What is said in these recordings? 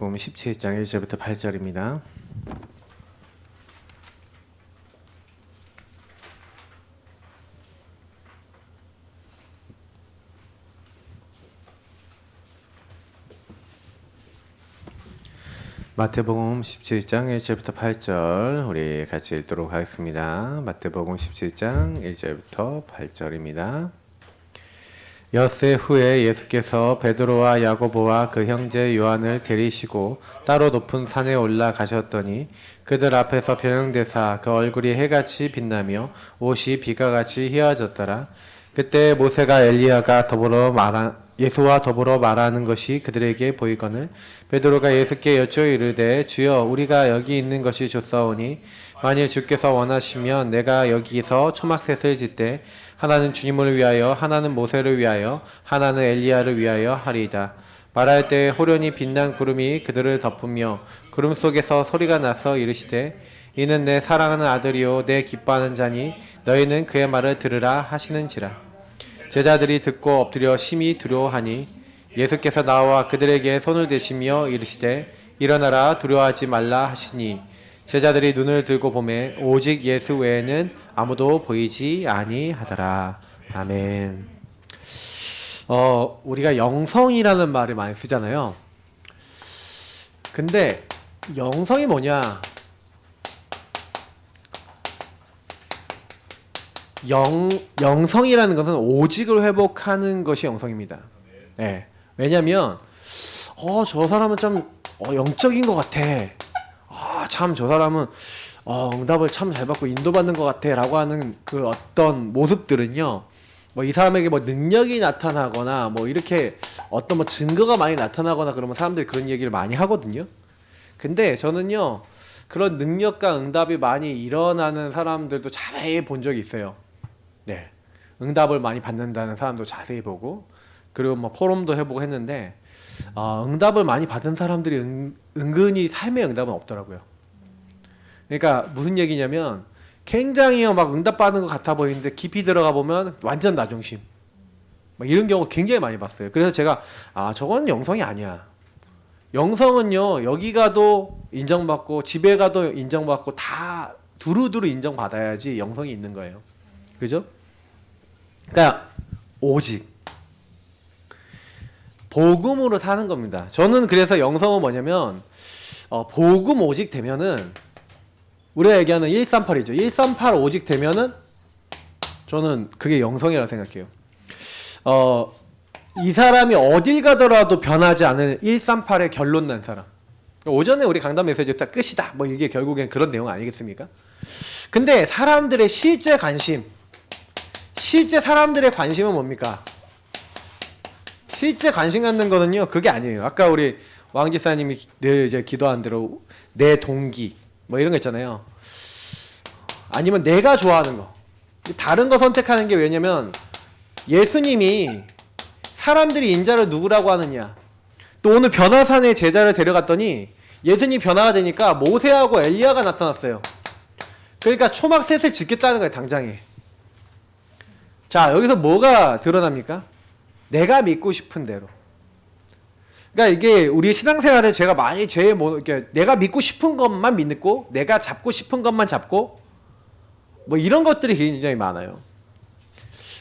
복음 17장 1절부터 8절입니다. 마태복음 17장 1절부터 8절 우리 같이 읽도록 하겠습니다. 마태복음 17장 1절부터 8절입니다. 엿새 후에 예수께서 베드로와 야고보와 그 형제 요한을 데리시고 따로 높은 산에 올라가셨더니 그들 앞에서 변형되사 그 얼굴이 해같이 빛나며 옷이 비가같이 휘어졌더라. 그때 모세가 엘리야가 예수와 더불어 말하는 것이 그들에게 보이거늘 베드로가 예수께 여쭈어 이르되 주여 우리가 여기 있는 것이 좋사오니 만일 주께서 원하시면 내가 여기서 초막셋을 짓되 하나는 주님을 위하여 하나는 모세를 위하여 하나는 엘리야를 위하여 하리이다. 말할 때 호련히 빛난 구름이 그들을 덮으며 구름 속에서 소리가 나서 이르시되 이는 내 사랑하는 아들이요 내 기뻐하는 자니 너희는 그의 말을 들으라 하시는지라. 제자들이 듣고 엎드려 심히 두려워하니 예수께서 나와 그들에게 손을 대시며 이르시되 일어나라 두려워하지 말라 하시니 제자들이 눈을 들고 보매 오직 예수 외에는 아무도 보이지 아니하더라. 아멘. 우리가 영성이라는 말을 많이 쓰잖아요. 근데 영성이 뭐냐? 영성이라는 것은 오직을 회복하는 것이 영성입니다. 네. 왜냐면 저 사람은 좀 영적인 것 같아. 참 저 사람은 응답을 참 잘 받고 인도받는 것 같아 라고 하는 그 어떤 모습들은요, 이 사람에게 능력이 나타나거나 이렇게 어떤 증거가 많이 나타나거나 그러면 사람들이 그런 얘기를 많이 하거든요. 근데 저는요, 그런 능력과 응답이 많이 일어나는 사람들도 자세히 본 적이 있어요. 네. 응답을 많이 받는다는 사람도 자세히 보고, 그리고 포럼도 해보고 했는데, 응답을 많이 받은 사람들이 은근히 삶의 응답은 없더라고요. 그러니까 무슨 얘기냐면 굉장히 응답받는 것 같아 보이는데 깊이 들어가 보면 완전 나중심, 이런 경우 굉장히 많이 봤어요. 그래서 제가 저건 영성이 아니야. 영성은요, 여기 가도 인정받고 집에 가도 인정받고 다 두루두루 인정받아야지 영성이 있는 거예요. 그죠? 그러니까 오직 복음으로 사는 겁니다. 저는 그래서 영성은 뭐냐면 복음 오직 되면은 우리가 얘기하는 138이죠. 138 오직 되면은 저는 그게 영성이라고 생각해요. 이 사람이 어딜 가더라도 변하지 않은 138의 결론 난 사람. 오전에 우리 강단 메시지 딱 끝이다. 이게 결국엔 그런 내용 아니겠습니까? 근데 사람들의 실제 사람들의 관심은 뭡니까? 실제 관심 갖는 거는요, 그게 아니에요. 아까 우리 왕 지사님이 늘 이제 기도한 대로 내 동기 이런 거 있잖아요. 아니면 내가 좋아하는 거. 다른 거 선택하는 게 왜냐면 예수님이 사람들이 인자를 누구라고 하느냐. 또 오늘 변화산에 제자를 데려갔더니 예수님이 변화가 되니까 모세하고 엘리야가 나타났어요. 그러니까 초막셋을 짓겠다는 거예요, 당장에. 자, 여기서 뭐가 드러납니까? 내가 믿고 싶은 대로. 그러니까 이게 우리 신앙생활에 제가 많이 내가 믿고 싶은 것만 믿고 내가 잡고 싶은 것만 잡고 이런 것들이 굉장히 많아요.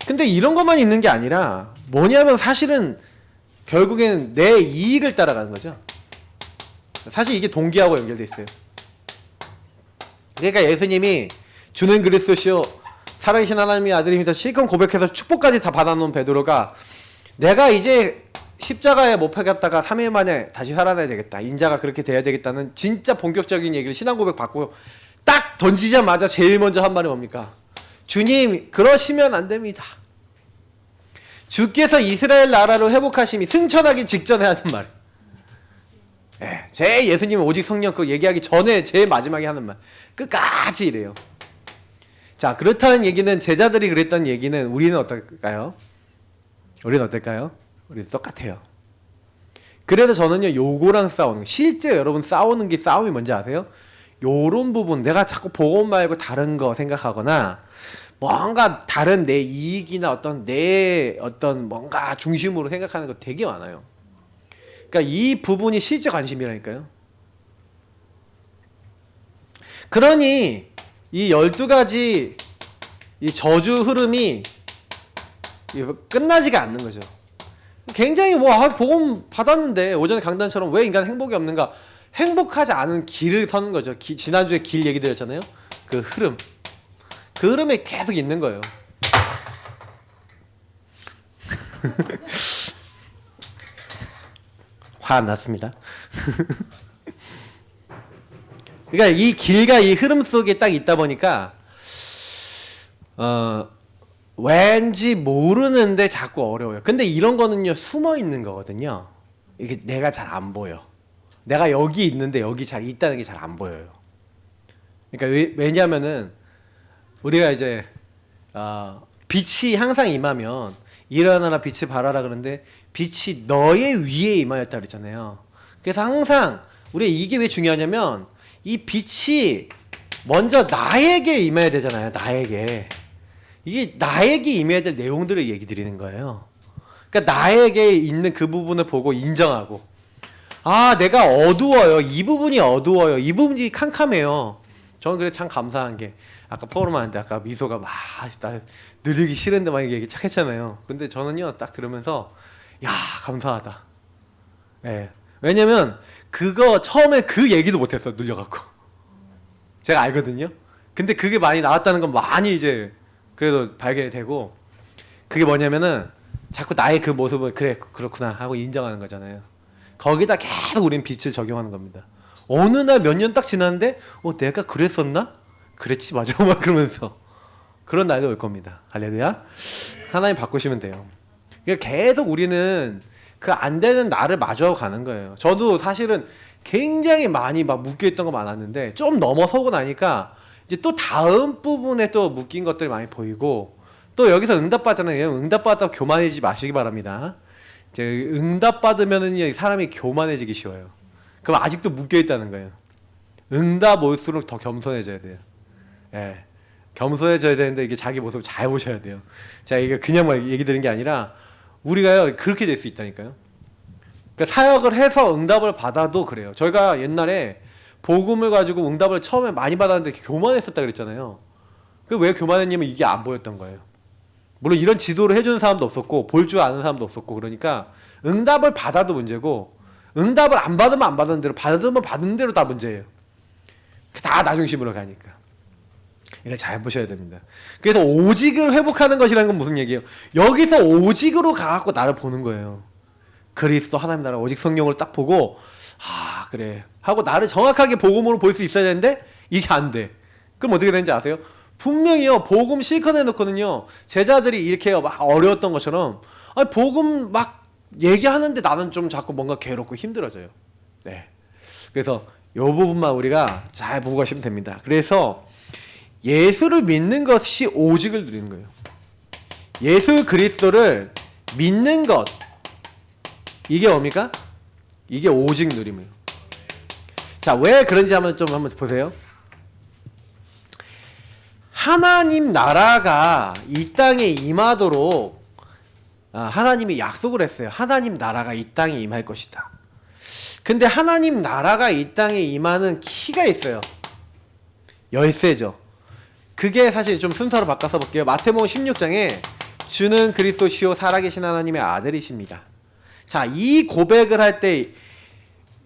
근데 이런 것만 있는 게 아니라 뭐냐면 사실은 결국에는 내 이익을 따라가는 거죠. 사실 이게 동기하고 연결돼 있어요. 그러니까 예수님이 주는 그리스도시요 살아계신 하나님의 아들입니다 실컷 고백해서 축복까지 다 받아놓은 베드로가 내가 이제 십자가에 못 박혔다가 3일 만에 다시 살아나야 되겠다, 인자가 그렇게 돼야 되겠다는 진짜 본격적인 얘기를 신앙 고백 받고 딱 던지자마자 제일 먼저 한 말이 뭡니까? 주님, 그러시면 안 됩니다. 주께서 이스라엘 나라를 회복하심이 승천하기 직전에 하는 말. 제 예수님은 오직 성령 그거 얘기하기 전에 제일 마지막에 하는 말. 끝까지 이래요. 자, 그렇다는 얘기는, 제자들이 그랬다는 얘기는 우리는 어떨까요? 우리도 똑같아요. 그래서 저는요, 요거랑 싸우는, 실제 여러분 싸우는 게 싸움이 뭔지 아세요? 요런 부분, 내가 자꾸 복음 말고 다른 거 생각하거나 뭔가 다른 내 이익이나 내 뭔가 중심으로 생각하는 거 되게 많아요. 그러니까 이 부분이 실제 관심이라니까요. 그러니 이 12가지 이 저주 흐름이 끝나지가 않는 거죠. 굉장히 복음 받았는데 오전에 강단처럼 왜 인간 행복이 없는가? 행복하지 않은 길을 서는 거죠. 지난주에 길 얘기 드렸잖아요. 그 흐름. 그 흐름에 계속 있는 거예요. 화 안 났습니다. 그러니까 이 길과 이 흐름 속에 딱 있다 보니까 왠지 모르는데 자꾸 어려워요. 근데 이런 거는요 숨어 있는 거거든요. 이게 내가 잘 안 보여. 내가 여기 있는데 여기 잘 있다는 게 잘 안 보여요. 그러니까 왜냐하면은 우리가 이제 빛이 항상 임하면 일어나라 빛을 발하라 그러는데 빛이 너의 위에 임하였다 그랬잖아요. 그래서 항상 우리 이게 왜 중요하냐면 이 빛이 먼저 나에게 임해야 되잖아요. 나에게. 이게 나에게 임해야 될 내용들을 얘기 드리는 거예요. 그러니까 나에게 있는 그 부분을 보고 인정하고 내가 어두워요. 이 부분이 어두워요. 이 부분이 캄캄해요. 저는 그래 참 감사한 게 아까 포럼 하는데 아까 미소가 나 느리기 싫은데 막 얘기 착 했잖아요. 근데 저는요 딱 들으면서 야 감사하다. 예. 왜냐면 그거 처음에 그 얘기도 못했어. 눌려갖고 제가 알거든요. 근데 그게 많이 나왔다는 건 많이 이제 그래도 발견이 되고 그게 뭐냐면은 자꾸 나의 그 모습을 그래 그렇구나 하고 인정하는 거잖아요. 거기다 계속 우린 빛을 적용하는 겁니다. 어느 날 몇 년 딱 지났는데 내가 그랬었나? 그랬지 맞아 막 그러면서 그런 날도 올 겁니다. 할렐루야. 하나님 바꾸시면 돼요. 그러니까 계속 우리는 그 안 되는 나를 마주하고 가는 거예요. 저도 사실은 굉장히 많이 막 묶여있던 거 많았는데 좀 넘어서고 나니까 이제 또 다음 부분에 또 묶인 것들이 많이 보이고 또 여기서 응답받잖아요. 응답받다가 교만해지지 마시기 바랍니다. 이제 응답받으면은 사람이 교만해지기 쉬워요. 그럼 아직도 묶여있다는 거예요. 응답 올수록 더 겸손해져야 돼요. 예. 겸손해져야 되는데 이게 자기 모습을 잘 보셔야 돼요. 자, 이게 그냥 막 얘기 드리는 게 아니라 우리가요 그렇게 될 수 있다니까요. 그러니까 사역을 해서 응답을 받아도 그래요. 저희가 옛날에 복음을 가지고 응답을 처음에 많이 받았는데 교만했었다 그랬잖아요. 그 왜 교만했냐면 이게 안 보였던 거예요. 물론 이런 지도를 해주는 사람도 없었고 볼 줄 아는 사람도 없었고 그러니까 응답을 받아도 문제고 응답을 안 받으면 안 받은 대로 받으면 받은 대로 다 문제예요. 다 나 중심으로 가니까. 이걸 잘 보셔야 됩니다. 그래서 오직을 회복하는 것이라는 건 무슨 얘기예요? 여기서 오직으로 가갖고 나를 보는 거예요. 그리스도 하나님 나라 오직 성령을 딱 보고 그래 하고 나를 정확하게 복음으로 볼 수 있어야 되는데 이게 안 돼. 그럼 어떻게 되는지 아세요? 분명히요 복음 실컷 해놓고는요 제자들이 이렇게 막 어려웠던 것처럼 복음 막 얘기하는데 나는 좀 자꾸 뭔가 괴롭고 힘들어져요. 네. 그래서 이 부분만 우리가 잘 보고 가시면 됩니다. 그래서 예수를 믿는 것이 오직을 누리는 거예요. 예수 그리스도를 믿는 것 이게 뭡니까? 이게 오직 누림이에요. 자, 왜 그런지 한번 보세요. 하나님 나라가 이 땅에 임하도록 하나님이 약속을 했어요. 하나님 나라가 이 땅에 임할 것이다. 근데 하나님 나라가 이 땅에 임하는 키가 있어요. 열쇠죠. 그게 사실 좀 순서로 바꿔서 볼게요. 마태복음 16장에 주는 그리스도시요 살아계신 하나님의 아들이십니다. 자, 이 고백을 할 때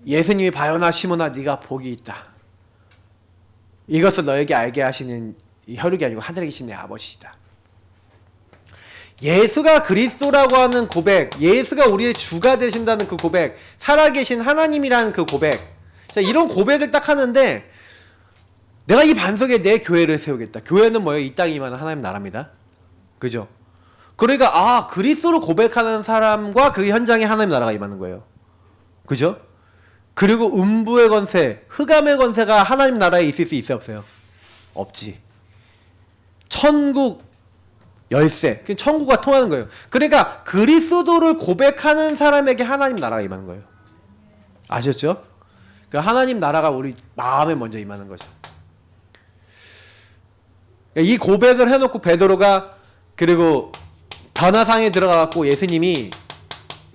예수님이 바요나 시몬아 네가 복이 있다. 이것을 너에게 알게 하시는 혈육이 아니고 하늘에 계신 내 아버지이다. 예수가 그리스도라고 하는 고백, 예수가 우리의 주가 되신다는 그 고백, 살아계신 하나님이라는 그 고백. 자, 이런 고백을 딱 하는데 내가 이 반석에 내 교회를 세우겠다. 교회는 뭐예요? 이 땅에 임하는 하나님 나라입니다. 그죠? 그러니까 그리스도를 고백하는 사람과 그 현장에 하나님 나라가 임하는 거예요. 그죠? 그리고 음부의 권세, 흑암의 권세가 하나님 나라에 있을 수 있어요? 없어요? 없지. 천국 열쇠, 천국과 통하는 거예요. 그러니까 그리스도를 고백하는 사람에게 하나님 나라가 임하는 거예요. 아셨죠? 그러니까 하나님 나라가 우리 마음에 먼저 임하는 거죠. 이 고백을 해놓고 베드로가 그리고 변화상에 들어가갖고 예수님이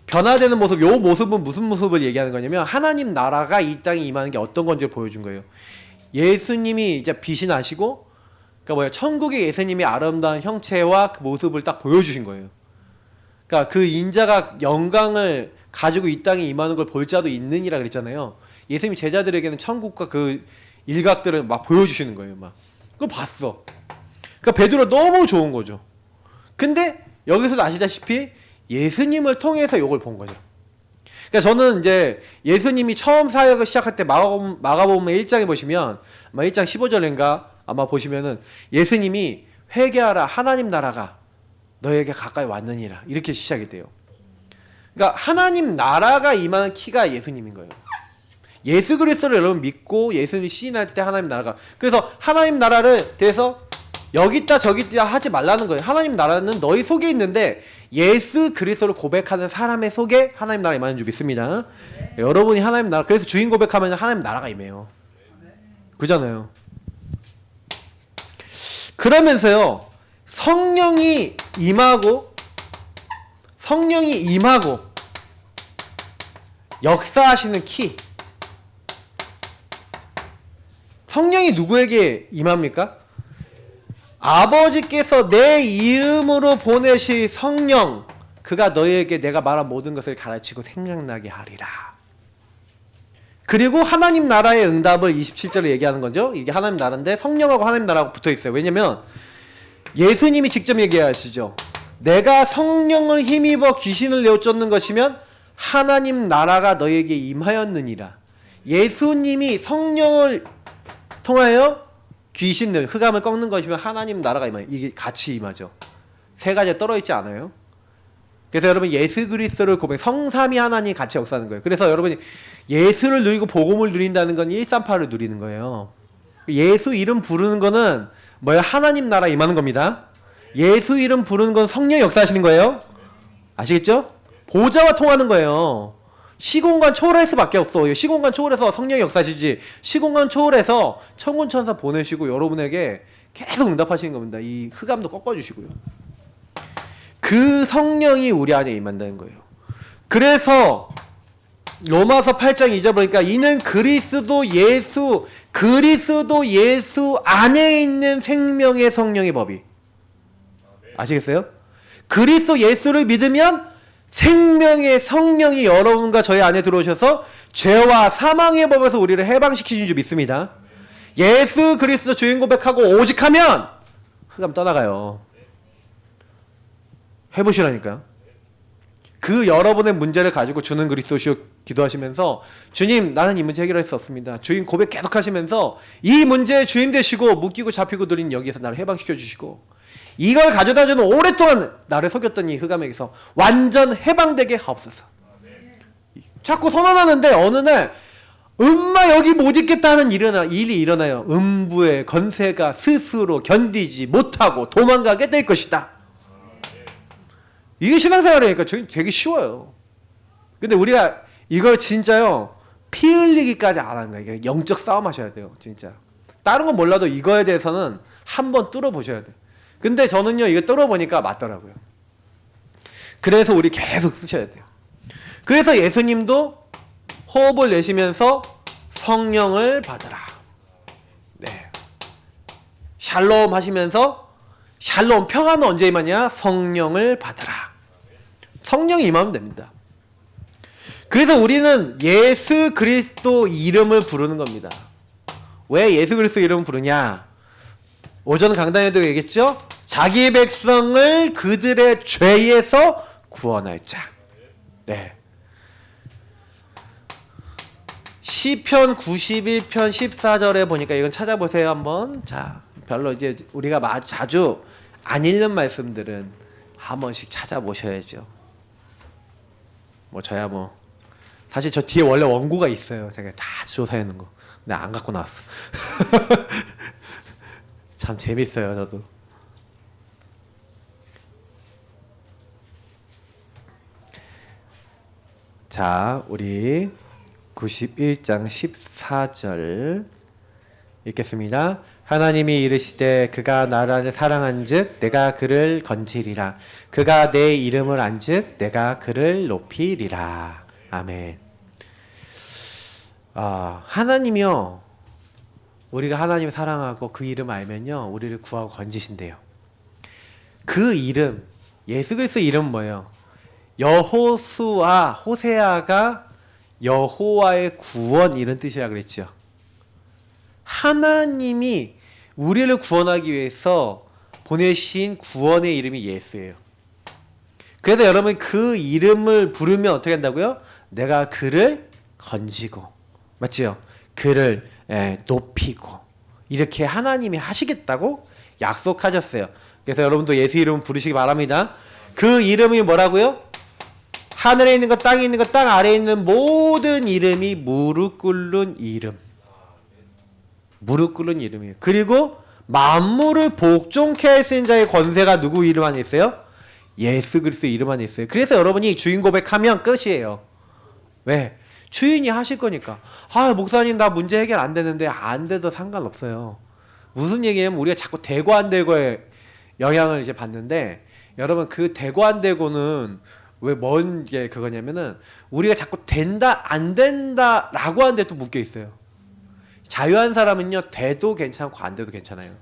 변화되는 모습, 요 모습은 무슨 모습을 얘기하는 거냐면 하나님 나라가 이 땅에 임하는 게 어떤 건지를 보여준 거예요. 예수님이 이제 빛이 나시고, 그러니까 뭐야, 천국의 예수님이 아름다운 형체와 그 모습을 딱 보여주신 거예요. 그러니까 그 인자가 영광을 가지고 이 땅에 임하는 걸 볼 자도 있느니라 그랬잖아요. 예수님이 제자들에게는 천국과 그 일각들을 막 보여주시는 거예요. 막 그걸 봤어. 그러니까 베드로 너무 좋은 거죠. 근데 여기서도 아시다시피 예수님을 통해서 이걸 본 거죠. 그러니까 저는 이제 예수님이 처음 사역을 시작할 때 마가복음 1장에 보시면 아마 1장 15절인가 아마 보시면은 예수님이 회개하라 하나님 나라가 너에게 가까이 왔느니라 이렇게 시작이 돼요. 그러니까 하나님 나라가 임하는 키가 예수님인 거예요. 예수 그리스도를 여러분 믿고 예수님 시인할 때 하나님 나라가, 그래서 하나님 나라를 대해서 여기 있다 저기 있다 하지 말라는 거예요. 하나님 나라는 너희 속에 있는데 예수 그리스도를 고백하는 사람의 속에 하나님 나라 임하는 줄 믿습니다. 네. 여러분이 하나님 나라, 그래서 주인 고백하면 하나님 나라가 임해요. 그잖아요. 그러면서요 성령이 임하고 역사하시는 키, 성령이 누구에게 임합니까? 아버지께서 내 이름으로 보내실 성령, 그가 너희에게 내가 말한 모든 것을 가르치고 생각나게 하리라. 그리고 하나님 나라의 응답을 27절에 얘기하는 거죠. 이게 하나님 나라인데 성령하고 하나님 나라하고 붙어 있어요. 왜냐면 예수님이 직접 얘기하시죠. 내가 성령을 힘입어 귀신을 내어 쫓는 것이면 하나님 나라가 너희에게 임하였느니라. 예수님이 성령을 통하여 귀신들, 흑암을 꺾는 것이면 하나님 나라가 임하요. 이게 같이 임하죠. 세 가지가 떨어있지 않아요. 그래서 여러분 예수 그리스도를 고백, 성삼위 하나님이 같이 역사하는 거예요. 그래서 여러분이 예수를 누리고 복음을 누린다는 건 138을 누리는 거예요. 예수 이름 부르는 거는 뭐예요? 하나님 나라 임하는 겁니다. 예수 이름 부르는 건 성령 역사하시는 거예요. 아시겠죠? 보좌와 통하는 거예요. 시공간 초월할 수밖에 없어. 시공간 초월해서 성령이 역사시지, 시공간 초월해서 천군 천사 보내시고 여러분에게 계속 응답하시는 겁니다. 이 흑암도 꺾어주시고요. 그 성령이 우리 안에 임한다는 거예요. 그래서 로마서 8장 2절 보니까 이는 그리스도 예수 안에 있는 생명의 성령의 법이, 아시겠어요? 그리스도 예수를 믿으면 생명의 성령이 여러분과 저희 안에 들어오셔서 죄와 사망의 법에서 우리를 해방시키신 줄 믿습니다. 예수 그리스도 주인 고백하고 오직 하면 흑암 떠나가요. 해보시라니까. 그 여러분의 문제를 가지고 주는 그리스도시오 기도하시면서 주님 나는 이 문제 해결할 수 없습니다. 주인 고백 계속 하시면서 이 문제의 주인 되시고 묶이고 잡히고 들린 여기에서 나를 해방시켜 주시고 이걸 가져다주는 오랫동안 나를 속였던 이 흑암에게서 완전 해방되게 하옵소서. 자꾸 선언하는데 어느 날 엄마 여기 못 있겠다 하는 일이 일어나요. 음부의 건세가 스스로 견디지 못하고 도망가게 될 것이다. 이게 신앙생활이니까 되게 쉬워요. 근데 우리가 이걸 진짜요 피 흘리기까지 안 하는 거예요. 영적 싸움 하셔야 돼요. 진짜 다른 건 몰라도 이거에 대해서는 한번 뚫어보셔야 돼요. 근데 저는요 이거 뚫어보니까 맞더라고요. 그래서 우리 계속 쓰셔야 돼요. 그래서 예수님도 호흡을 내쉬면서 성령을 받으라. 네. 샬롬 하시면서, 샬롬 평화는 언제 임하냐? 성령을 받으라. 성령이 임하면 됩니다. 그래서 우리는 예수 그리스도 이름을 부르는 겁니다. 왜 예수 그리스도 이름을 부르냐? 오전 강단에도 얘기했죠? 자기 백성을 그들의 죄에서 구원할 자. 네. 시편 91편 14절에 보니까 이건 찾아보세요 한번. 자, 별로 이제 우리가 자주 안 읽는 말씀들은 한 번씩 찾아보셔야죠. 뭐 저야 뭐 사실 저 뒤에 원래 원고가 있어요. 제가 다 조사해 놓은 거. 근데 안 갖고 나왔어. 참 재밌어요, 저도. 자, 우리 91장 14절 읽겠습니다. 하나님이 이르시되 그가 나를 사랑한즉 내가 그를 건지리라. 그가 내 이름을 안즉 내가 그를 높이리라. 아멘. 하나님이요, 우리가 하나님 사랑하고 그 이름 알면요 우리를 구하고 건지신대요. 그 이름, 예수 그리스도 이름은 뭐예요? 여호수아, 호세아가 여호와의 구원 이런 뜻이라 그랬죠. 하나님이 우리를 구원하기 위해서 보내신 구원의 이름이 예수예요. 그래서 여러분 그 이름을 부르면 어떻게 한다고요? 내가 그를 건지고, 맞지요? 그를 높이고 이렇게 하나님이 하시겠다고 약속하셨어요. 그래서 여러분도 예수 이름 부르시기 바랍니다. 그 이름이 뭐라고요? 하늘에 있는 것, 땅에 있는 것, 땅 아래에 있는 모든 이름이 무릎 꿇는 이름. 무릎 꿇는 이름이에요. 그리고 만물을 복종케 할 수 있는 자의 권세가 누구 이름 안에 있어요? 예수 그리스도 이름 안에 있어요. 그래서 여러분이 주인 고백하면 끝이에요. 왜? 주인이 하실 거니까. 목사님 나 문제 해결 안 되는데 안 돼도 상관없어요. 무슨 얘기냐면 우리가 자꾸 되고 안 되고의 영향을 이제 받는데, 여러분 그 되고 안 되고는 왜 뭔 게 그거냐면은 우리가 자꾸 된다 안 된다 라고 하는데 또 묶여 있어요. 자유한 사람은요 돼도 괜찮고 안 돼도 괜찮아요.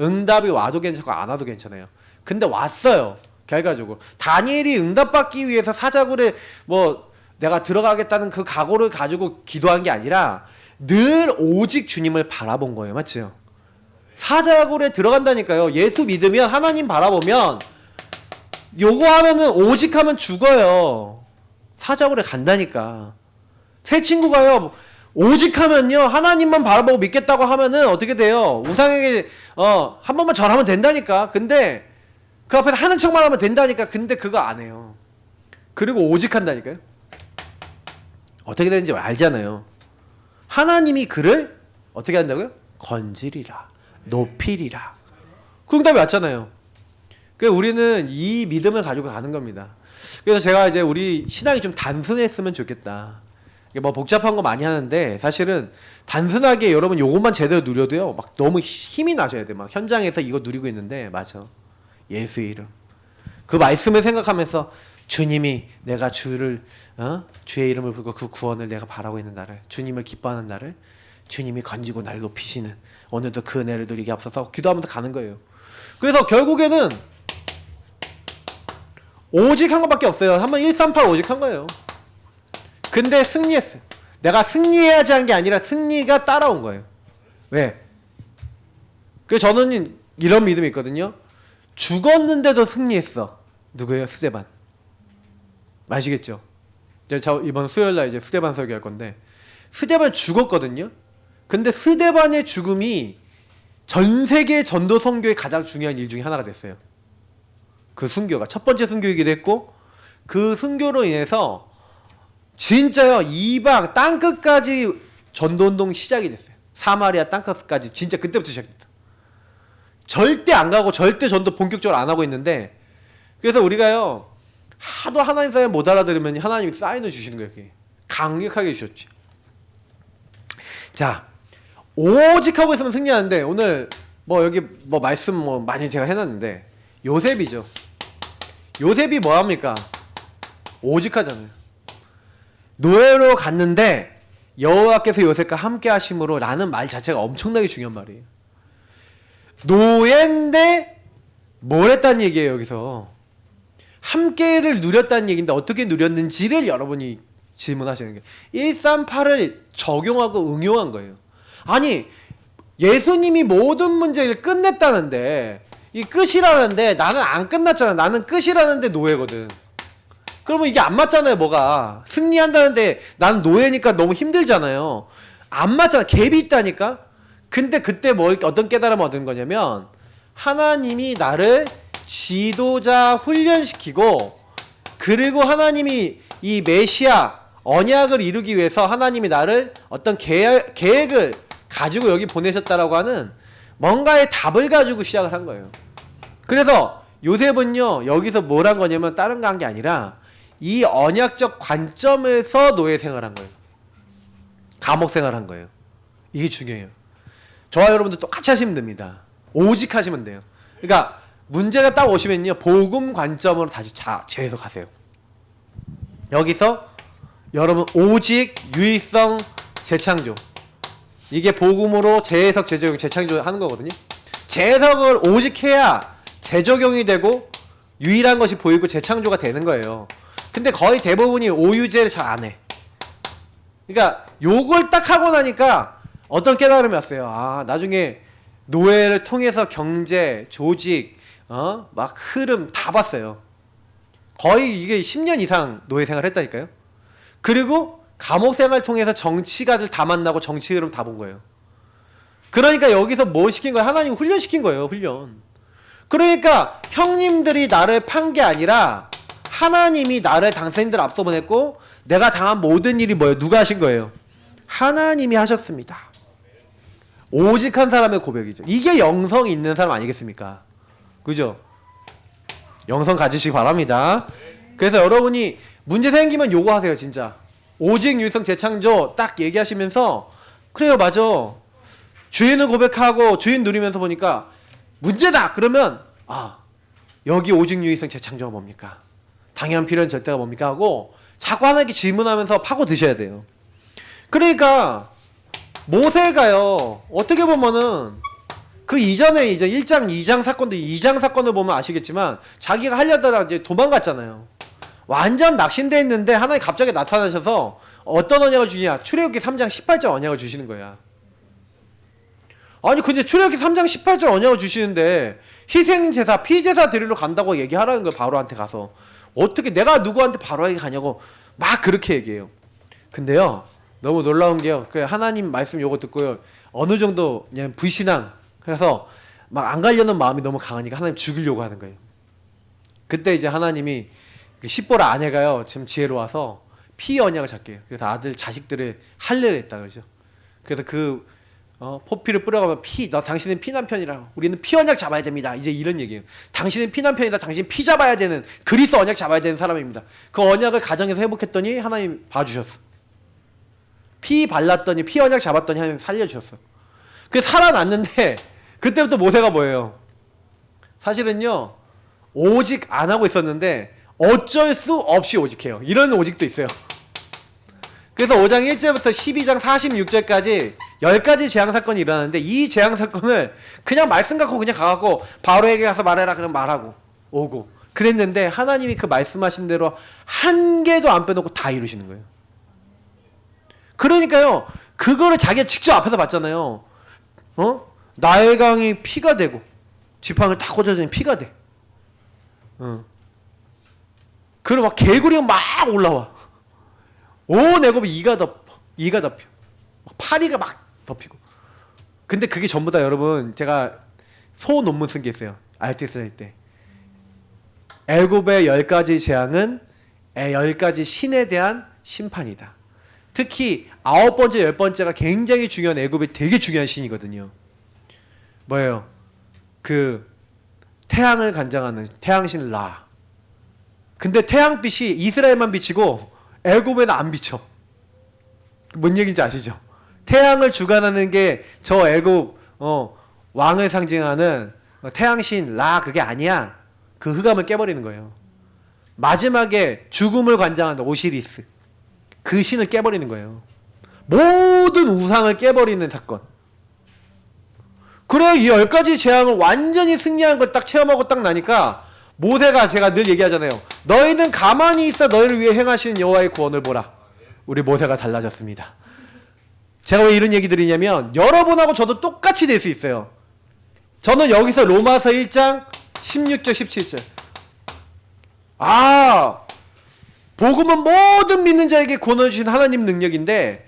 응답이 와도 괜찮고 안 와도 괜찮아요. 근데 왔어요. 결과적으로 다니엘이 응답받기 위해서 사자굴에 뭐 내가 들어가겠다는 그 각오를 가지고 기도한 게 아니라 늘 오직 주님을 바라본 거예요. 맞죠? 사자굴에 들어간다니까요. 예수 믿으면, 하나님 바라보면, 요거 하면은 오직 하면 죽어요. 사자굴에 간다니까. 새 친구가요 오직 하면요 하나님만 바라보고 믿겠다고 하면은 어떻게 돼요? 우상에게 한 번만 절하면 된다니까. 근데 그 앞에서 하는 척만 하면 된다니까. 근데 그거 안 해요. 그리고 오직 한다니까요. 어떻게 되는지 알잖아요. 하나님이 그를 어떻게 한다고요? 건지리라, 높이리라. 그 응답이 왔잖아요. 그래서 우리는 이 믿음을 가지고 가는 겁니다. 그래서 제가 이제 우리 신앙이 좀 단순했으면 좋겠다. 뭐 복잡한 거 많이 하는데 사실은 단순하게 여러분 요것만 제대로 누려도요 막 너무 힘이 나셔야 돼. 막 현장에서 이거 누리고 있는데, 맞아, 예수의 이름 그 말씀을 생각하면서 주님이 내가 주의 이름을 부르고 그 구원을 내가 바라고 있는 나를, 주님을 기뻐하는 나를 주님이 건지고 날 높이시는 오늘도 그 은혜를 누리게 앞서서 기도하면서 가는 거예요. 그래서 결국에는 오직 한 것밖에 없어요. 한번 138 오직 한 거예요. 근데 승리했어요. 내가 승리해야지 한 게 아니라 승리가 따라온 거예요. 왜? 그래서 저는 이런 믿음이 있거든요. 죽었는데도 승리했어. 누구예요? 스데반. 아시겠죠? 저 이번 수요일날 이제 스데반 설교할 건데, 스데반 죽었거든요. 근데 스데반의 죽음이 전 세계 전도 선교의 가장 중요한 일 중에 하나가 됐어요. 그 순교가 첫 번째 순교이기도 했고, 그 순교로 인해서 진짜요 이방 땅끝까지 전도운동 시작이 됐어요. 사마리아 땅끝까지 진짜 그때부터 시작됐다. 절대 안 가고 절대 전도 본격적으로 안 하고 있는데, 그래서 우리가요 하도 하나님 사연 못 알아들으면 하나님이 사인을 주시는 거예요. 이렇게 강력하게 주셨지. 자, 오직 하고 있으면 승리하는데, 오늘 뭐 여기 뭐 말씀 뭐 많이 제가 해놨는데 요셉이죠. 요셉이 뭐 합니까? 오직 하잖아요. 노예로 갔는데 여호와께서 요셉과 함께 하심으로 라는 말 자체가 엄청나게 중요한 말이에요. 노예인데 뭘 했다는 얘기예요. 여기서 함께를 누렸다는 얘기인데 어떻게 누렸는지를 여러분이 질문하시는 게 138을 적용하고 응용한 거예요. 아니 예수님이 모든 문제를 끝냈다는데, 이 끝이라는데 나는 안 끝났잖아. 나는 끝이라는데 노예거든. 그러면 이게 안 맞잖아요. 뭐가 승리한다는데 나는 노예니까 너무 힘들잖아요. 안 맞잖아. 갭이 있다니까. 근데 그때 어떤 깨달음을 얻은 거냐면, 하나님이 나를 지도자 훈련시키고, 그리고 하나님이 이 메시아 언약을 이루기 위해서 하나님이 나를 어떤 계획을 가지고 여기 보내셨다라고 하는 뭔가의 답을 가지고 시작을 한 거예요. 그래서 요셉은요 여기서 뭘 한 거냐면 다른 거 한 게 아니라 이 언약적 관점에서 노예 생활한 거예요. 감옥 생활한 거예요. 이게 중요해요. 저와 여러분들 똑같이 하시면 됩니다. 오직 하시면 돼요. 그러니까 문제가 딱 오시면요, 복음 관점으로 다시 재해석하세요. 여기서 여러분 오직 유의성 재창조, 이게 복음으로 재해석 재적용 재창조 하는 거거든요. 재해석을 오직 해야 재적용이 되고 유일한 것이 보이고 재창조가 되는 거예요. 근데 거의 대부분이 오유제를 잘 안 해. 그러니까 요걸 딱 하고 나니까 어떤 깨달음이 왔어요. 아, 나중에 노예를 통해서 경제, 조직, 막 흐름 다 봤어요. 거의 이게 10년 이상 노예 생활 했다니까요. 그리고 감옥 생활 통해서 정치가들 다 만나고 정치 흐름 다 본 거예요. 그러니까 여기서 뭐 시킨 거예요? 하나님 훈련 시킨 거예요. 훈련. 그러니까 형님들이 나를 판 게 아니라 하나님이 나를 당신들 앞서 보냈고, 내가 당한 모든 일이 뭐예요? 누가 하신 거예요? 하나님이 하셨습니다. 오직한 사람의 고백이죠. 이게 영성이 있는 사람 아니겠습니까? 그죠? 영성 가지시기 바랍니다. 그래서 여러분이 문제 생기면 요거 하세요. 진짜 오직 유성 재창조 딱 얘기하시면서, 그래요, 맞아, 주인을 고백하고 주인 누리면서 보니까 문제다. 그러면 여기 오직 유의성 재창조가 뭡니까? 당연 필요한 절대가 뭡니까? 하고 자꾸 하나님께 질문하면서 파고 드셔야 돼요. 그러니까 모세가요, 어떻게 보면은 그 이전에 이제 1장, 2장 사건도, 2장 사건을 보면 아시겠지만 자기가 하려다가 이제 도망갔잖아요. 완전 낙심돼 있는데 하나님 갑자기 나타나셔서 어떤 언약을 주냐? 출애굽기 3장 18절 언약을 주시는 거야. 아니 근데 출애굽기 3장 18절 언약을 주시는데 희생제사, 피제사 드리러 간다고 얘기하라는 거예요. 바로한테 가서. 어떻게 내가 누구한테 바로에게 가냐고 막 그렇게 얘기해요. 근데요, 너무 놀라운 게요, 그 하나님 말씀 요거 듣고요, 어느 정도 그냥 불신앙, 그래서 막 안 가려는 마음이 너무 강하니까 하나님 죽이려고 하는 거예요. 그때 이제 하나님이 십보라 아내가요, 지금 지혜로워서 피 언약을 잡게 해요. 그래서 아들 자식들의 할례를 했다 그러죠. 그래서 그 포피를 뿌려가면 너 당신은 피 남편이라, 우리는 피 언약 잡아야 됩니다. 이제 이런 얘기예요. 당신은 피 남편이다. 당신 피 잡아야 되는, 그리스도 언약 잡아야 되는 사람입니다. 그 언약을 가정에서 회복했더니 하나님 봐주셨어. 피 발랐더니, 피 언약 잡았더니 하나님 살려주셨어. 그 살아났는데 그때부터 모세가 뭐예요? 사실은요, 오직 안 하고 있었는데 어쩔 수 없이 오직해요. 이런 오직도 있어요. 그래서 5장 1절부터 12장 46절까지 10가지 재앙 사건이 일어나는데, 이 재앙 사건을 그냥 말씀 갖고 그냥 가갖고 바로에게 가서 말해라 그냥 말하고 오고 그랬는데, 하나님이 그 말씀하신 대로 한 개도 안 빼놓고 다 이루시는 거예요. 그러니까요, 그거를 자기가 직접 앞에서 봤잖아요. 나일강이 피가 되고 지팡이를 딱 꽂아주니 피가 돼. 그리고 막 개구리가 막 올라와. 온 애굽이 이가 덮여. 파리가 막 덮이고. 근데 그게 전부 다 여러분, 제가 소 논문 쓴 게 있어요. RTS 할 때. 애굽의 10가지 재앙은 10가지 신에 대한 심판이다. 특히 9번째, 10번째가 굉장히 중요한, 애굽의 되게 중요한 신이거든요. 뭐예요? 그 태양을 관장하는 태양신 라. 근데 태양빛이 이스라엘만 비치고 애굽에는 안 비쳐. 뭔 얘기인지 아시죠? 태양을 주관하는 게 저 애굽 왕을 상징하는 태양신 라, 그게 아니야. 그 흑암을 깨버리는 거예요. 마지막에 죽음을 관장하는 오시리스, 그 신을 깨버리는 거예요. 모든 우상을 깨버리는 사건. 그래, 이 10가지 재앙을 완전히 승리한 걸 딱 체험하고 딱 나니까 모세가, 제가 늘 얘기하잖아요, 너희는 가만히 있어 너희를 위해 행하시는 여호와의 구원을 보라. 우리 모세가 달라졌습니다. 제가 왜 이런 얘기 드리냐면, 여러분하고 저도 똑같이 될 수 있어요. 저는 여기서 로마서 1장 16절 17절, 복음은 모든 믿는 자에게 구원을 주신 하나님 능력인데,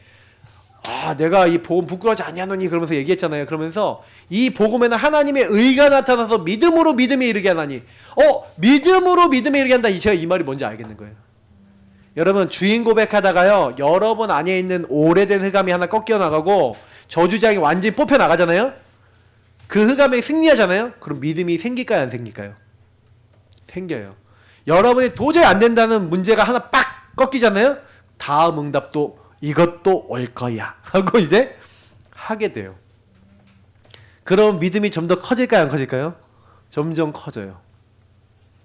내가 이 복음 부끄러워하지 아니하노니 그러면서 얘기했잖아요. 그러면서 이 복음에는 하나님의 의가 나타나서 믿음으로 믿음에 이르게 하나니, 믿음으로 믿음에 이르게 한다. 제가 이 말이 뭔지 알겠는 거예요. 여러분, 주인 고백하다가요, 여러분 안에 있는 오래된 흑암이 하나 꺾여 나가고 저주장이 완전히 뽑혀 나가잖아요. 그 흑암에 승리하잖아요. 그럼 믿음이 생길까요, 안 생길까요? 생겨요. 여러분이 도저히 안 된다는 문제가 하나 빡 꺾이잖아요. 다음 응답도 이것도 올 거야 하고 이제 하게 돼요. 그럼 믿음이 좀 더 커질까요, 안 커질까요? 점점 커져요.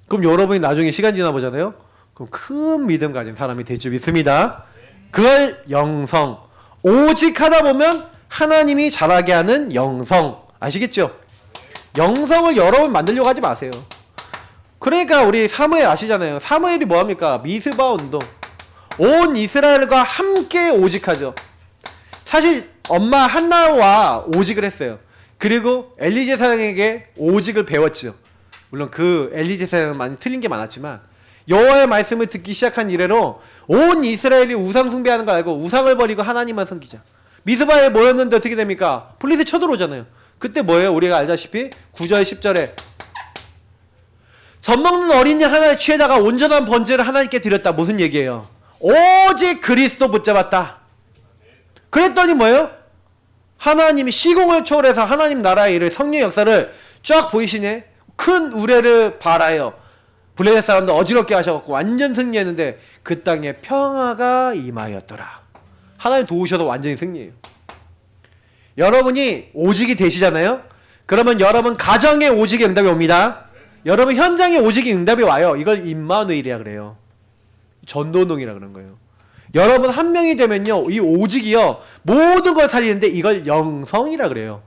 그럼 여러분이 나중에 시간 지나 보잖아요. 그럼 큰 믿음 가진 사람이 될 줄 믿습니다. 그걸 영성. 오직 하다 보면 하나님이 잘하게 하는 영성. 아시겠죠? 영성을 여러분 만들려고 하지 마세요. 그러니까 우리 사무엘 아시잖아요. 사무엘이 뭐합니까? 미스바 운동. 온 이스라엘과 함께 오직하죠. 사실 엄마 한나와 오직을 했어요. 그리고 엘리 제사장에게 오직을 배웠죠. 물론 그 엘리 제사장은 많이 틀린 게 많았지만 여호와의 말씀을 듣기 시작한 이래로 온 이스라엘이 우상 숭배하는 걸 알고 우상을 버리고 하나님만 섬기자. 미스바에 모였는데 어떻게 됩니까? 블리스 쳐들어오잖아요. 그때 뭐예요? 우리가 알다시피 9절 10절에 젖먹는 어린 양 하나를 취해다가 온전한 번제를 하나님께 드렸다. 무슨 얘기예요? 오직 그리스도 붙잡았다. 그랬더니 뭐예요? 하나님이 시공을 초월해서 하나님 나라의 일을 성령 역사를 쫙 보이시네. 큰 우레를 발하여 블레셋 사람들 어지럽게 하셔갖고 완전 승리했는데 그 땅에 평화가 임하였더라. 하나님 도우셔서 완전히 승리해요. 여러분이 오직이 되시잖아요. 그러면 여러분 가정에 오직의 응답이 옵니다. 여러분 현장에 오직의 응답이 와요. 이걸 임마누엘이라 그래요. 전도운동이라 그런 거예요. 여러분 한 명이 되면요, 이 오직이요 모든 걸 살리는데 이걸 영성이라 그래요.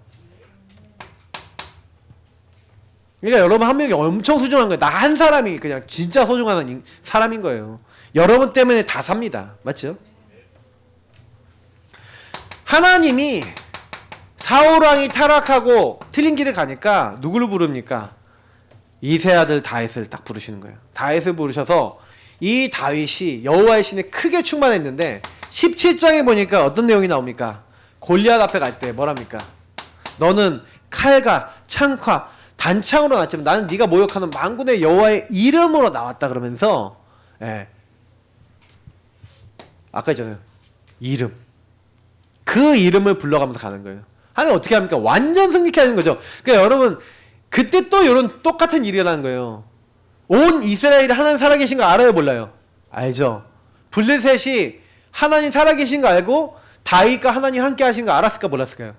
그러니까 여러분 한 명이 엄청 소중한 거예요. 나 한 사람이 그냥 진짜 소중한 사람인 거예요. 여러분 때문에 다 삽니다. 맞죠? 하나님이 사울왕이 타락하고 틀린 길을 가니까 누구를 부릅니까? 이세 아들 다윗을 딱 부르시는 거예요. 다윗을 부르셔서 이 다윗이 여호와의 신에 크게 충만했는데 17장에 보니까 어떤 내용이 나옵니까? 골리앗 앞에 갈 때 뭐랍니까? 너는 칼과 창과 단창으로 나왔지만 나는 네가 모욕하는 만군의 여호와의 이름으로 나왔다 그러면서 아까 있잖아요. 이름. 그 이름을 불러가면서 가는 거예요. 하나님 어떻게 합니까? 완전 승리케 하는 거죠. 그러니까 여러분 그때 또 이런 똑같은 일이 일어나는 거예요. 온 이스라엘이 하나님 살아계신 거 알아요, 몰라요? 알죠. 블레셋이 하나님 살아계신 거 알고 다윗과 하나님 함께 하신 거 알았을까 몰랐을까요?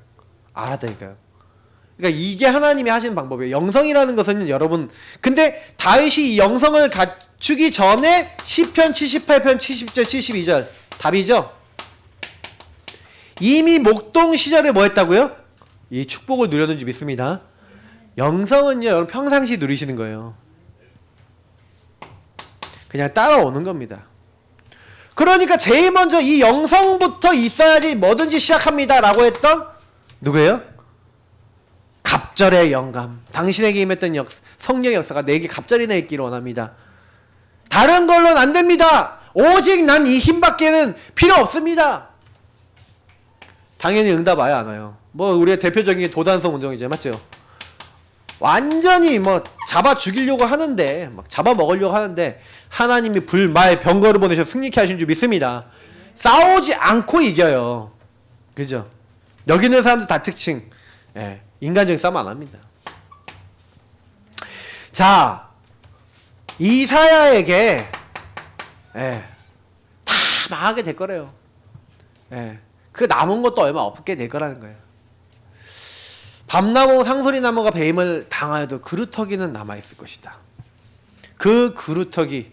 알았다니까요. 그러니까 이게 하나님이 하시는 방법이에요. 영성이라는 것은 여러분, 근데 다윗이 이 영성을 갖추기 전에 시편 78편 70절 72절 답이죠. 이미 목동 시절에 뭐 했다고요? 이 축복을 누렸는지 믿습니다. 영성은요 여러분 평상시 누리시는 거예요. 그냥 따라오는 겁니다. 그러니까 제일 먼저 이 영성부터 있어야지 뭐든지 시작합니다 라고 했던 누구예요? 갑절의 영감. 당신에게 임했던 성령의 역사가 내게 갑절이 나 있기를 원합니다. 다른 걸로는 안 됩니다. 오직 난 이 힘밖에는 필요 없습니다. 당연히 응답 와요, 안 와요? 뭐 우리의 대표적인 게 도단성 운동이죠, 맞죠? 완전히 뭐 잡아 죽이려고 하는데, 막 잡아 먹으려고 하는데 하나님이 불, 말, 병거를 보내셔서 승리케 하신 줄 믿습니다. 싸우지 않고 이겨요. 그죠? 여기 있는 사람들 다 특징. 인간적인 싸움 안 합니다. 자, 이사야에게 다 망하게 될 거래요. 그 남은 것도 얼마 없게 될 거라는 거예요. 밤나무 상소리나무가 배임을 당하여도 그루터기는 남아있을 것이다. 그 그루터기,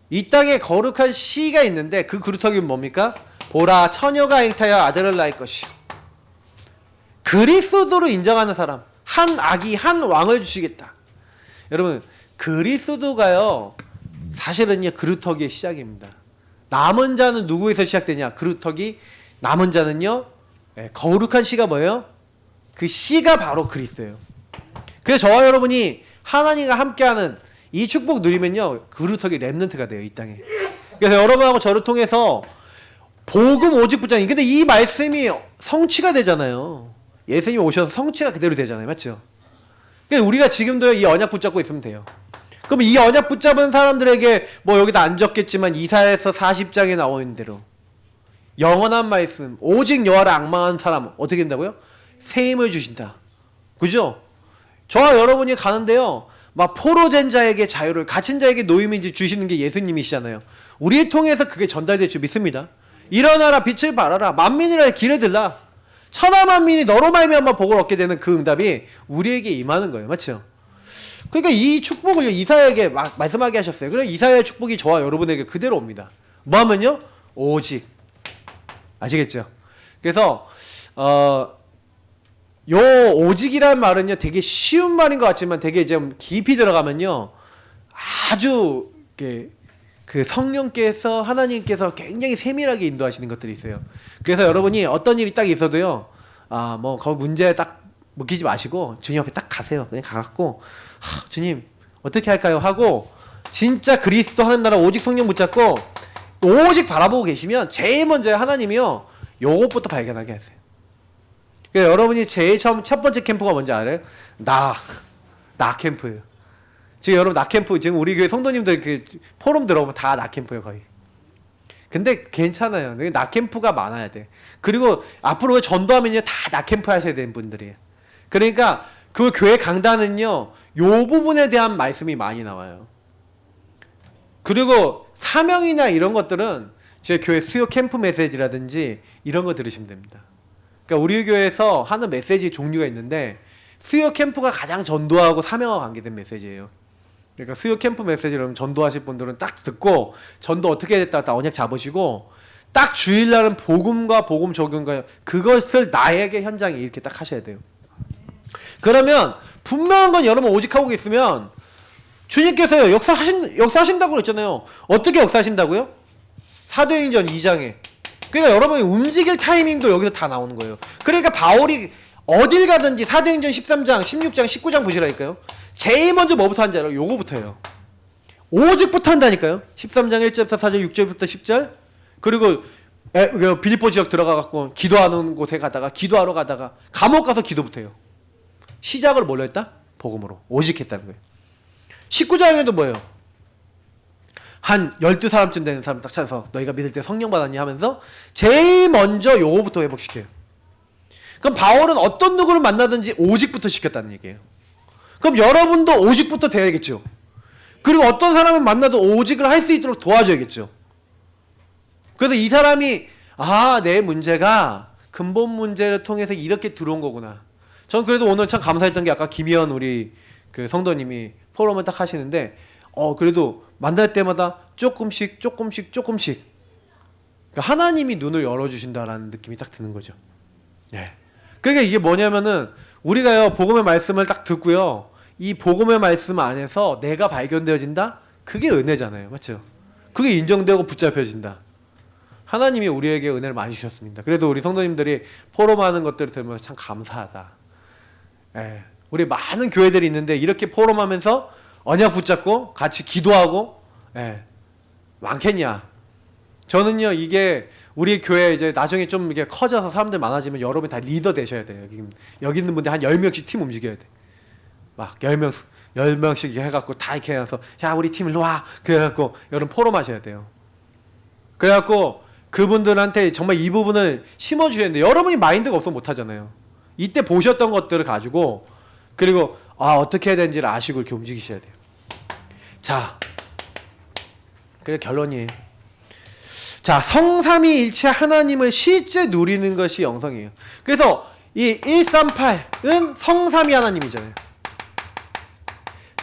이 땅에 거룩한 씨가 있는데 그 그루터기는 뭡니까? 보라 처녀가 잉타여 아들을 낳을 것이요. 그리스도로 인정하는 사람, 한 아기 한 왕을 주시겠다. 여러분 그리스도가요 사실은요 그루터기의 시작입니다. 남은 자는 누구에서 시작되냐? 그루터기. 남은 자는요 거룩한 씨가 뭐예요? 그 씨가 바로 그리스도예요. 그래서 저와 여러분이 하나님과 함께하는 이 축복 누리면요 그루터기 렘넌트가 돼요, 이 땅에. 그래서 여러분하고 저를 통해서 복음 오직 붙잡는, 근데 이 말씀이 성취가 되잖아요. 예수님이 오셔서 성취가 그대로 되잖아요, 맞죠? 그러니까 우리가 지금도 이 언약 붙잡고 있으면 돼요. 그럼 이 언약 붙잡은 사람들에게 뭐 여기다 안 적겠지만 이사야서 40장에 나와 있는 대로 영원한 말씀, 오직 여호와를 앙망하는 사람 어떻게 된다고요? 새 힘을 주신다. 그죠? 저와 여러분이 가는데요 막 포로된 자에게 자유를, 갇힌 자에게 노임을 주시는 게 예수님이시잖아요. 우리를 통해서 그게 전달될 줄 믿습니다. 일어나라 빛을 발하라 만민이라 길에 들라. 천하 만민이 너로 말미암아 복을 얻게 되는 그 응답이 우리에게 임하는 거예요. 맞죠? 그러니까 이 축복을 이사야에게 말씀하게 하셨어요. 그래서 이사야의 축복이 저와 여러분에게 그대로 옵니다. 뭐 하면요? 오직. 아시겠죠? 그래서 요 오직이란 말은요 되게 쉬운 말인 것 같지만 되게 좀 깊이 들어가면요 아주 그 성령께서 하나님께서 굉장히 세밀하게 인도하시는 것들이 있어요. 그래서 여러분이 어떤 일이 딱 있어도요 뭐 거기 문제에 딱 묶이지 마시고 주님 앞에 딱 가세요. 그냥 가갖고 주님 어떻게 할까요? 하고 진짜 그리스도 하는 나라 오직 성령 붙잡고 오직 바라보고 계시면 제일 먼저 하나님이요 요것부터 발견하게 하세요. 그러니까 여러분이 제일 처음 첫 번째 캠프가 뭔지 알아요? 나 캠프예요. 지금 여러분 나 캠프 지금 우리 교회 성도님들 그 포럼 들어오면 다 나 캠프예요 거의. 근데 괜찮아요. 나 캠프가 많아야 돼. 그리고 앞으로 전도하면요 다 나 캠프 하셔야 되는 분들이에요. 그러니까 그 교회 강단은요 요 부분에 대한 말씀이 많이 나와요. 그리고 사명이나 이런 것들은 제 교회 수요 캠프 메시지라든지 이런 거 들으시면 됩니다. 그러니까 우리 교회에서 하는 메시지 종류가 있는데 수요 캠프가 가장 전도하고 사명과 관계된 메시지예요. 그러니까 수요 캠프 메시지를 전도하실 분들은 딱 듣고 전도 어떻게 됐다 딱 언약 잡으시고 딱 주일날은 복음과 복음 적용과 그것을 나에게 현장에 이렇게 딱 하셔야 돼요. 그러면 분명한 건 여러분 오직 하고 있으면 주님께서요 역사하신다고 그랬잖아요. 어떻게 역사하신다고요? 사도행전 2장에. 그러니까 여러분이 움직일 타이밍도 여기서 다 나오는 거예요. 그러니까 바울이 어딜 가든지 사도행전 13장, 16장, 19장 보시라니까요. 제일 먼저 뭐부터 한지 알아요? 요거부터예요. 오직부터 한다니까요. 13장 1절부터 4절, 6절부터 10절. 그리고 빌립보 지역 들어가갖고 기도하는 곳에 가다가 기도하러 가다가 감옥 가서 기도부터 해요. 시작을 뭘로 했다? 복음으로. 오직 했다는 거예요. 19장에도 뭐예요? 한 12사람쯤 되는 사람 딱 찾아서 너희가 믿을 때 성령 받았니 하면서 제일 먼저 요거부터 회복시켜요. 그럼 바울은 어떤 누구를 만나든지 오직부터 시켰다는 얘기예요. 그럼 여러분도 오직부터 돼야겠죠. 그리고 어떤 사람을 만나도 오직을 할 수 있도록 도와줘야겠죠. 그래서 이 사람이 내 문제가 근본 문제를 통해서 이렇게 들어온 거구나. 전 그래도 오늘 참 감사했던 게 아까 김희연 우리 그 성도님이 포럼을 딱 하시는데 그래도 만날 때마다 조금씩 그러니까 하나님이 눈을 열어주신다라는 느낌이 딱 드는 거죠. 예. 그러니까 이게 뭐냐면은 우리가요 복음의 말씀을 딱 듣고요 이 복음의 말씀 안에서 내가 발견되어진다? 그게 은혜잖아요. 맞죠? 그게 인정되고 붙잡혀진다. 하나님이 우리에게 은혜를 많이 주셨습니다. 그래도 우리 성도님들이 포럼하는 것들을 들으면서 참 감사하다. 예. 우리 많은 교회들이 있는데 이렇게 포럼하면서 언약 붙잡고 같이 기도하고 많겠냐? 저는요 이게 우리 교회 이제 나중에 좀 이게 커져서 사람들 많아지면 여러분 다 리더 되셔야 돼요. 여기 있는 분들 한 10명씩 팀 움직여야 돼. 막 10명씩 해갖고 다 이렇게 해서 야 우리 팀 일로 와. 그래갖고 여러분 포럼 하셔야 돼요. 그래갖고 그분들한테 정말 이 부분을 심어주셔야 되는데 여러분이 마인드가 없으면 못하잖아요. 이때 보셨던 것들을 가지고 그리고 어떻게 해야 되는지를 아시고 이렇게 움직이셔야 돼요. 자, 그게 결론이에요. 자, 성삼위일체 하나님을 실제 누리는 것이 영성이에요. 그래서 이 138은 성삼위 하나님이잖아요.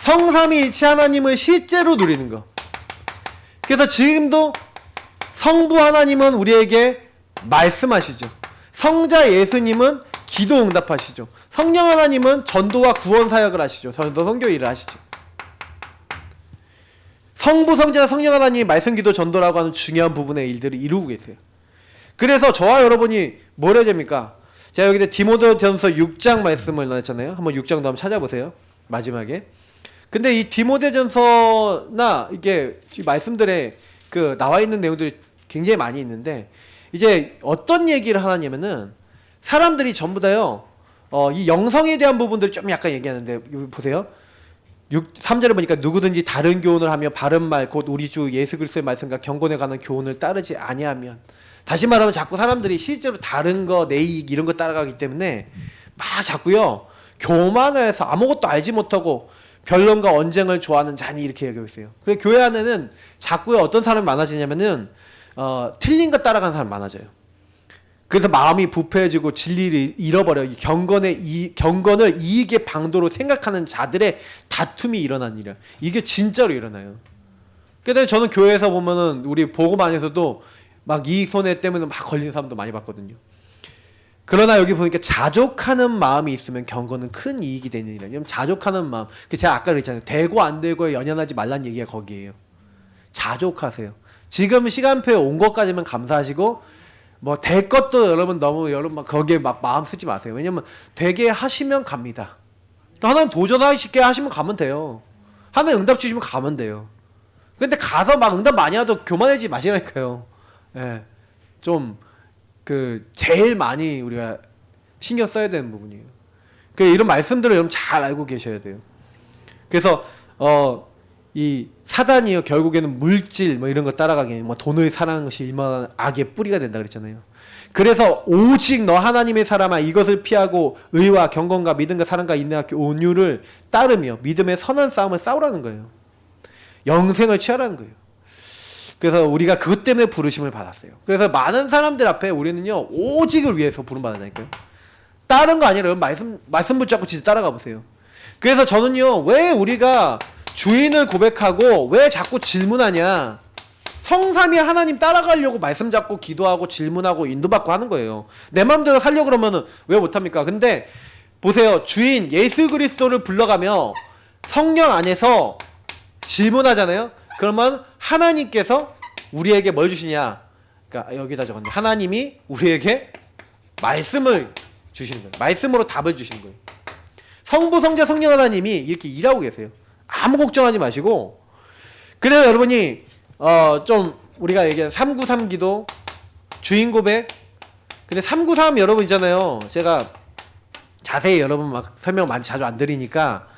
성삼위일체 하나님을 실제로 누리는 거. 그래서 지금도 성부 하나님은 우리에게 말씀하시죠. 성자 예수님은 기도 응답하시죠. 성령 하나님은 전도와 구원 사역을 하시죠. 전도 선교 일을 하시죠. 성부, 성자, 성령 하나님이 말씀, 기도, 전도라고 하는 중요한 부분의 일들을 이루고 계세요. 그래서 저와 여러분이 뭘 해야 됩니까? 제가 여기다 디모데전서 6장 말씀을 넣었잖아요. 한번 6장도 한번 찾아보세요. 마지막에. 근데 이 디모데전서나 이게 말씀들에 그 나와 있는 내용들이 굉장히 많이 있는데 이제 어떤 얘기를 하냐면은 사람들이 전부 다요. 이 영성에 대한 부분들을 좀 약간 얘기하는데 여기 보세요. 3절에 보니까 누구든지 다른 교훈을 하며 바른 말 곧 우리 주 예수 그리스도의 말씀과 경건에 관한 교훈을 따르지 아니하면 다시 말하면 자꾸 사람들이 실제로 다른 거 내 이익 이런 거 따라가기 때문에 막 자꾸요 교만해서 아무것도 알지 못하고 변론과 언쟁을 좋아하는 자니 이렇게 얘기하고 있어요. 그래서 교회 안에는 자꾸요 어떤 사람이 많아지냐면은 틀린 거 따라가는 사람이 많아져요. 그래서 마음이 부패해지고 진리를 잃어버려. 경건을 이익의 방도로 생각하는 자들의 다툼이 일어난 일이야. 이게 진짜로 일어나요. 그래서 저는 교회에서 보면은 우리 복음 안에서도 막 이익 손해 때문에 막 걸리는 사람도 많이 봤거든요. 그러나 여기 보니까 자족하는 마음이 있으면 경건은 큰 이익이 되는 일이에요. 자족하는 마음. 제가 아까 그랬잖아요. 되고 안 되고에 연연하지 말란 얘기가 거기에요. 자족하세요. 지금 시간표에 온 것까지만 감사하시고 뭐 될 것도 여러분 막 거기에 막 마음 쓰지 마세요. 왜냐면 되게 하시면 갑니다. 하나님 도전하시게 하시면 가면 돼요. 하나님 응답 주시면 가면 돼요. 근데 가서 막 응답 많이 하도 교만해지지 마시라니까요. 예. 좀 제일 많이 우리가 신경 써야 되는 부분이에요. 이런 말씀들을 여러분 잘 알고 계셔야 돼요. 그래서 이 사단이요 결국에는 물질 뭐 이런 거 따라가게 뭐 돈을 사랑하는 것이 일만 악의 뿌리가 된다 그랬잖아요. 그래서 오직 너 하나님의 사람아 이것을 피하고 의와 경건과 믿음과 사랑과 인내와 온유를 따르며 믿음의 선한 싸움을 싸우라는 거예요. 영생을 취하라는 거예요. 그래서 우리가 그것 때문에 부르심을 받았어요. 그래서 많은 사람들 앞에 우리는요 오직을 위해서 부름받았다니까요. 다른 거 아니라 말씀 붙잡고 진짜 따라가 보세요. 그래서 저는요 왜 우리가 주인을 고백하고 왜 자꾸 질문하냐. 성삼위 하나님 따라가려고 말씀 잡고 기도하고 질문하고 인도받고 하는 거예요. 내 마음대로 살려고 그러면은 왜 못합니까? 근데 보세요. 주인 예수 그리스도를 불러가며 성령 안에서 질문하잖아요. 그러면 하나님께서 우리에게 뭘 주시냐? 그러니까 여기다 적었는데 하나님이 우리에게 말씀을 주시는 거예요. 말씀으로 답을 주시는 거예요. 성부, 성자, 성령 하나님이 이렇게 일하고 계세요. 아무 걱정하지 마시고. 그래서 여러분이 좀 우리가 얘기하는 393 기도, 주인 고백. 근데 393 여러분 있잖아요. 제가 자세히 여러분 막 설명 많이 자주 안 드리니까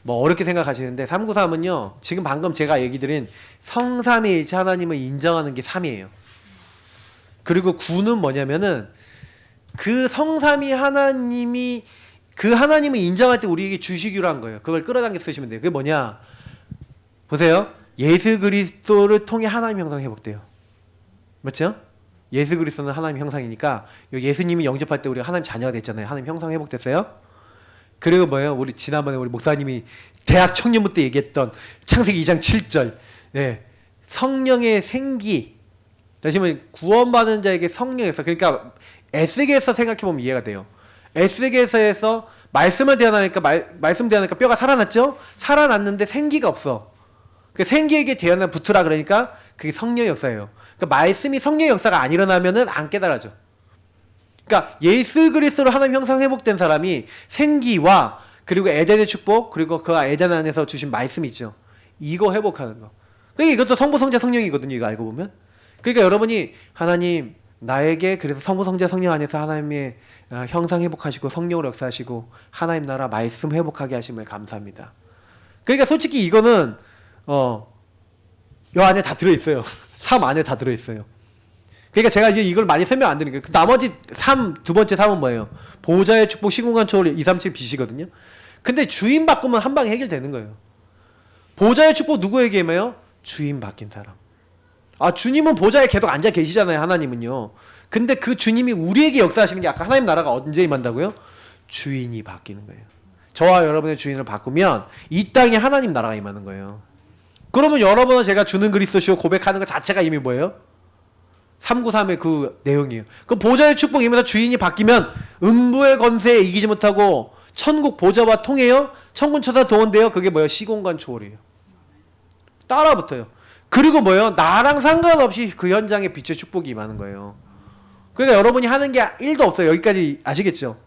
뭐 어렵게 생각하시는데 393은요. 지금 방금 제가 얘기 드린 성삼위일체 하나님을 인정하는 게 3이에요. 그리고 9는 뭐냐면은 그 성삼위 하나님이 그 하나님을 인정할 때 우리에게 주시기로 한 거예요. 그걸 끌어당겨 쓰시면 돼요. 그게 뭐냐? 보세요. 예수 그리스도를 통해 하나님 형상 회복돼요. 맞죠? 예수 그리스도는 하나님 형상이니까 예수님이 영접할 때 우리가 하나님 자녀가 됐잖아요. 하나님 형상 회복됐어요. 그리고 뭐예요? 우리 지난번에 우리 목사님이 대학 청년부 때 얘기했던 창세기 2장 7절. 네. 성령의 생기. 다시 말해 구원받은 자에게 성령에서 그러니까 에스겔서 생각해 보면 이해가 돼요. 에스겔서에서 말씀을 대하니까 말씀 대하니까 뼈가 살아났죠? 살아났는데 생기가 없어. 그 생기에게 대하나 붙으라 그러니까 그게 성령의 역사예요. 그러니까 말씀이 성령의 역사가 안 일어나면은 안 깨달아져. 그러니까 예수 그리스도로 하나님 형상 회복된 사람이 생기와 그리고 에덴의 축복 그리고 그 에덴 안에서 주신 말씀이 있죠. 이거 회복하는 거. 그러니까 이것도 성부 성자 성령이거든요. 이거 알고 보면. 그러니까 여러분이 하나님 나에게 그래서 성부 성자 성령 안에서 하나님의 형상 회복하시고 성령으로 역사하시고 하나님 나라 말씀 회복하게 하심을 감사합니다. 그러니까 솔직히 이거는 요 안에 다 들어있어요. 3 안에 다 들어있어요. 그러니까 제가 이걸 많이 설명 안 드리는 거예요. 나머지 2 번째 3은 뭐예요? 보좌의 축복 시공간 초월 2, 3, 7 빛이거든요. 근데 주인 바꾸면 한 방에 해결되는 거예요. 보좌의 축복 누구에게 임해요? 주인 바뀐 사람. 주님은 보좌에 계속 앉아 계시잖아요. 하나님은요. 근데 그 주님이 우리에게 역사하시는 게 아까 하나님 나라가 언제 임한다고요? 주인이 바뀌는 거예요. 저와 여러분의 주인을 바꾸면 이 땅에 하나님 나라가 임하는 거예요. 그러면 여러분은 제가 주는 그리스도시오 고백하는 것 자체가 이미 뭐예요? 393의 그 내용이에요. 그 보좌의 축복 임해서 주인이 바뀌면 음부의 권세에 이기지 못하고 천국 보좌와 통해요. 천군 천사 동원돼요. 그게 뭐예요? 시공간 초월이에요. 따라붙어요. 그리고 뭐예요? 나랑 상관없이 그 현장에 빛의 축복이 임하는 거예요. 그러니까 여러분이 하는 게 1도 없어요. 여기까지 아시겠죠?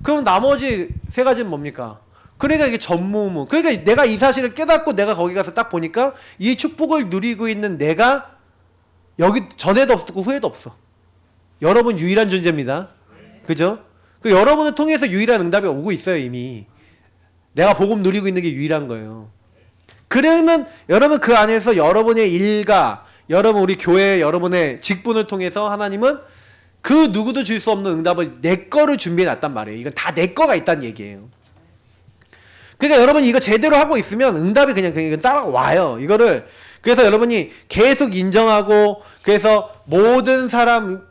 그럼 나머지 3가지는 뭡니까? 그러니까 이게 전무후무. 그러니까 내가 이 사실을 깨닫고 내가 거기 가서 딱 보니까 이 축복을 누리고 있는 내가 여기 전에도 없었고 후에도 없어. 여러분 유일한 존재입니다. 그죠? 그 여러분을 통해서 유일한 응답이 오고 있어요 이미. 내가 복음 누리고 있는 게 유일한 거예요. 그러면 여러분 그 안에서 여러분의 일과 여러분 우리 교회 여러분의 직분을 통해서 하나님은 그 누구도 줄 수 없는 응답을 내 거를 준비해 놨단 말이에요. 이건 다 내 거가 있다는 얘기예요. 그러니까 여러분이 이거 제대로 하고 있으면 응답이 그냥 따라와요. 이거를 그래서 여러분이 계속 인정하고 그래서 모든 사람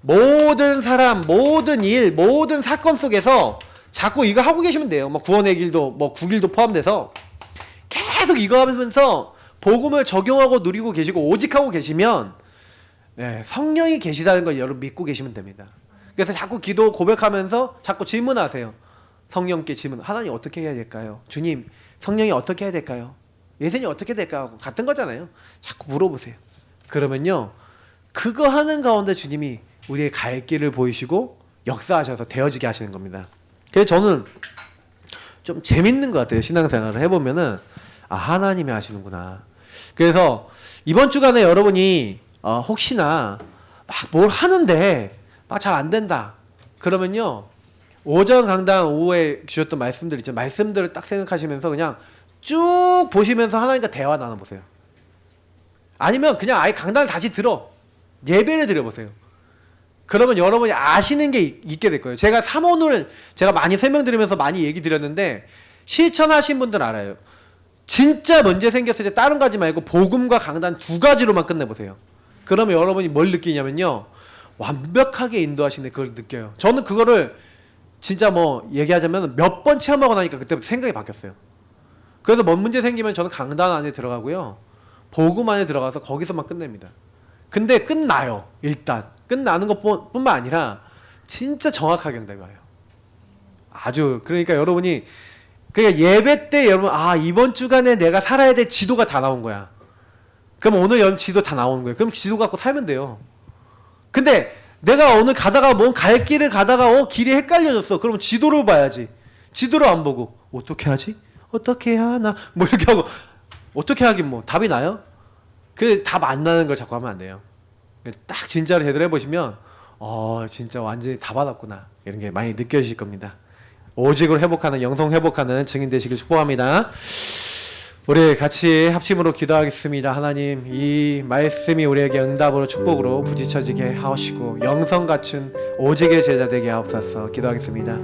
모든 사람, 모든 일, 모든 사건 속에서 자꾸 이거 하고 계시면 돼요. 뭐 구원의 길도, 뭐 구길도 포함돼서 계속 이거 하면서 복음을 적용하고 누리고 계시고 오직 하고 계시면 네, 성령이 계시다는 걸 여러분 믿고 계시면 됩니다. 그래서 자꾸 기도 고백하면서 자꾸 질문하세요. 성령께 질문. 하나님 어떻게 해야 될까요? 주님, 성령이 어떻게 해야 될까요? 예수님 어떻게 될까요? 같은 거잖아요. 자꾸 물어보세요. 그러면요, 그거 하는 가운데 주님이 우리의 갈 길을 보이시고 역사하셔서 되어지게 하시는 겁니다. 그래서 저는 좀 재밌는 것 같아요. 신앙생활을 해보면은 아, 하나님이 하시는구나. 그래서 이번 주간에 여러분이 혹시나 막 뭘 하는데 막 잘 안 된다. 그러면요, 오전 강단 오후에 주셨던 말씀들 있죠. 말씀들을 딱 생각하시면서 그냥 쭉 보시면서 하나님과 대화 나눠보세요. 아니면 그냥 아예 강단을 다시 들어 예배를 드려보세요. 그러면 여러분이 아시는 게 있게 될 거예요. 제가 3원을 제가 많이 설명드리면서 많이 얘기 드렸는데 실천하신 분들 알아요. 진짜 문제 생겼을 때 다른 가지 말고 복음과 강단 두 가지로만 끝내보세요. 그러면 여러분이 뭘 느끼냐면요, 완벽하게 인도하시네. 그걸 느껴요. 저는 그거를 진짜 뭐 얘기하자면 몇 번 체험하고 나니까 그때부터 생각이 바뀌었어요. 그래서 뭔 문제 생기면 저는 강단 안에 들어가고요, 복음 안에 들어가서 거기서만 끝냅니다. 근데 끝나요. 일단 끝나는 것뿐만 아니라 진짜 정확하게 나가요. 아주. 그러니까 여러분이 그러니까 예배 때 여러분 이번 주간에 내가 살아야 될 지도가 다 나온 거야. 그럼 오늘 지도 다 나오는 거예요. 그럼 지도 갖고 살면 돼요. 근데 내가 오늘 가다가 뭔 갈 길을 가다가 길이 헷갈려졌어. 그러면 지도를 봐야지. 지도를 안 보고 어떻게 하지? 어떻게 해야 하나? 뭐 이렇게 하고 어떻게 하긴 뭐 답이 나요? 그 답 안 나는 걸 자꾸 하면 안 돼요. 딱 진짜로 제대로 해보시면 진짜 완전히 다 받았구나 이런 게 많이 느껴지실 겁니다. 오직으로 회복하는, 영성 회복하는 증인 되시길 축복합니다. 우리 같이 합심으로 기도하겠습니다. 하나님, 이 말씀이 우리에게 응답으로 축복으로 부딪혀지게 하시고 영성 갖춘 오직의 제자 되게 하옵소서. 기도하겠습니다.